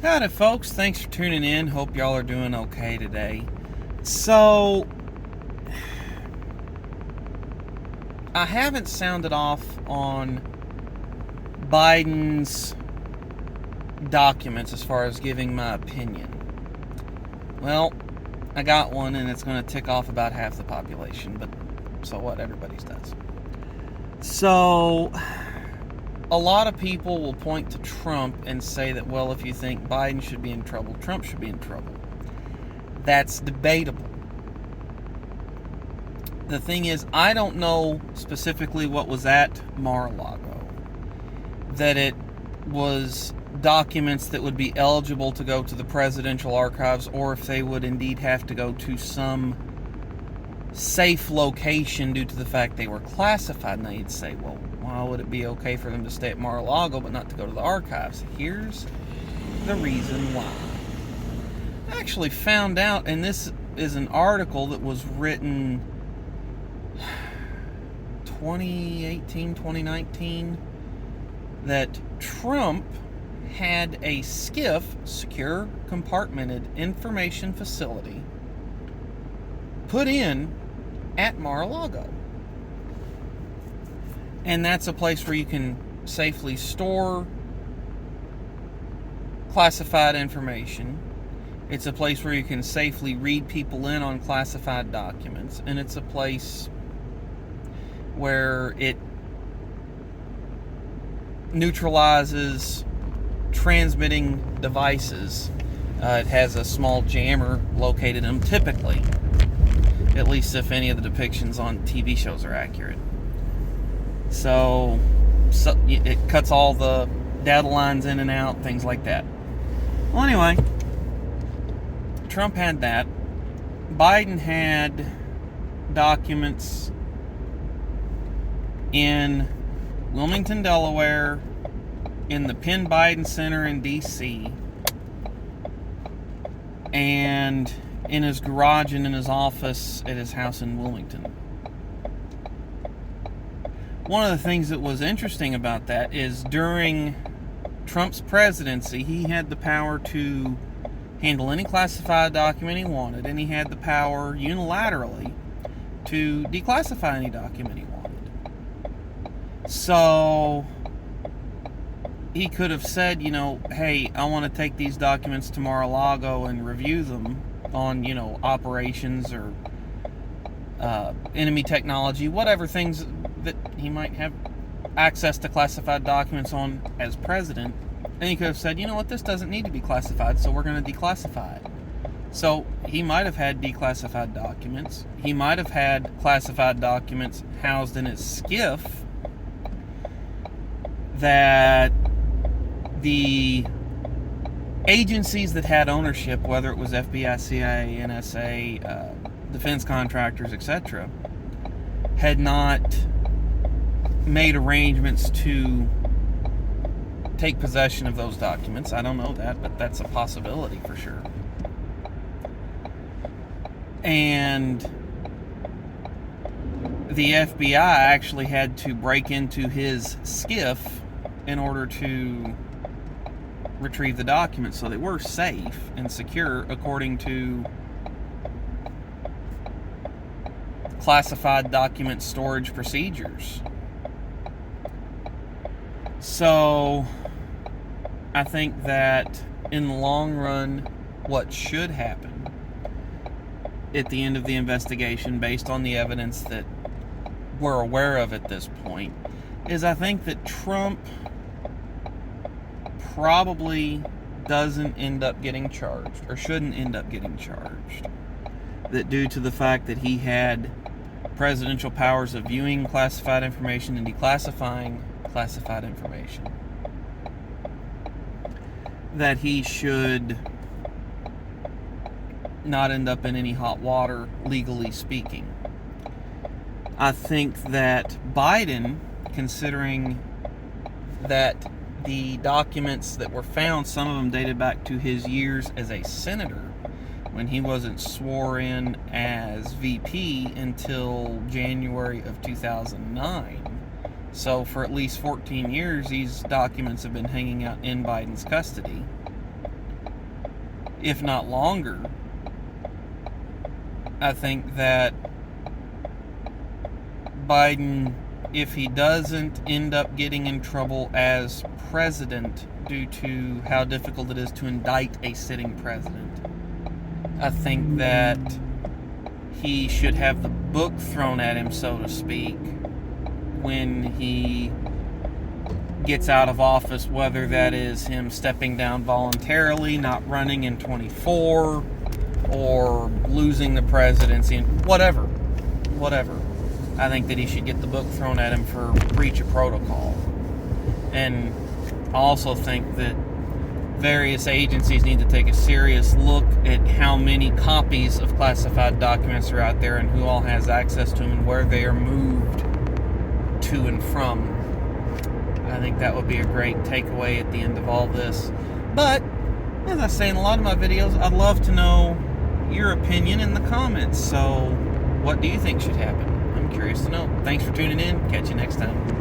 Howdy, folks. Thanks for tuning in. Hope y'all are doing okay today. So, I haven't sounded off on Biden's documents as far as giving my opinion. Well, I got one, and it's going to tick off about half the population, but so what? Everybody's does. So, a lot of people will point to Trump and say that, well, if you think Biden should be in trouble, Trump should be in trouble. That's debatable. The thing is, I don't know specifically what was at Mar-a-Lago. That it was documents that would be eligible to go to the presidential archives, or if they would indeed have to go to some safe location due to the fact they were classified. Now you'd say, well, why would it be okay for them to stay at Mar-a-Lago but not to go to the archives? Here's the reason why. I actually found out, and this is an article that was written 2018, 2019, that Trump had a SCIF, Secure Compartmented Information Facility, put in at Mar-a-Lago. And that's a place where you can safely store classified information. It's a place where you can safely read people in on classified documents. And it's a place where it neutralizes transmitting devices. It has a small jammer located in them, typically. At least if any of the depictions on TV shows are accurate. So it cuts all the data lines in and out, things like that. Well, anyway, Trump had that. Biden had documents in Wilmington, Delaware, in the Penn Biden Center in D.C., and in his garage and in his office at his house in Wilmington. One of the things that was interesting about that is during Trump's presidency, he had the power to handle any classified document he wanted, and he had the power unilaterally to declassify any document he wanted. So he could have said, hey, I want to take these documents to Mar-a-Lago and review them on, operations or enemy technology, whatever things that he might have access to classified documents on as president. And he could have said, you know what, this doesn't need to be classified, so we're going to declassify it. So he might have had declassified documents. He might have had classified documents housed in his SCIF that the agencies that had ownership, whether it was FBI, CIA, NSA, defense contractors, etc., had not made arrangements to take possession of those documents. I don't know that, but that's a possibility for sure. And the FBI actually had to break into his SCIF in order to retrieve the documents, so they were safe and secure according to classified document storage procedures. So I think that in the long run, what should happen at the end of the investigation, based on the evidence that we're aware of at this point, is I think that Trump probably doesn't end up getting charged, or shouldn't end up getting charged. That due to the fact that he had presidential powers of viewing classified information and declassifying classified information, that he should not end up in any hot water, legally speaking. I think that Biden, considering that the documents that were found, some of them dated back to his years as a senator, when he wasn't sworn in as VP until January of 2009. So for at least 14 years, these documents have been hanging out in Biden's custody. if not longer. I think that Biden, if he doesn't end up getting in trouble as president due to how difficult it is to indict a sitting president, I think that he should have the book thrown at him, so to speak, when he gets out of office, whether that is him stepping down voluntarily, not running in 24, or losing the presidency, whatever. I think that he should get the book thrown at him for breach of protocol. And I also think that various agencies need to take a serious look at how many copies of classified documents are out there and who all has access to them and where they are moved to and from. I think that would be a great takeaway at the end of all this. But, as I say in a lot of my videos, I'd love to know your opinion in the comments. So, what do you think should happen? I'm curious to know. Thanks for tuning in. Catch you next time.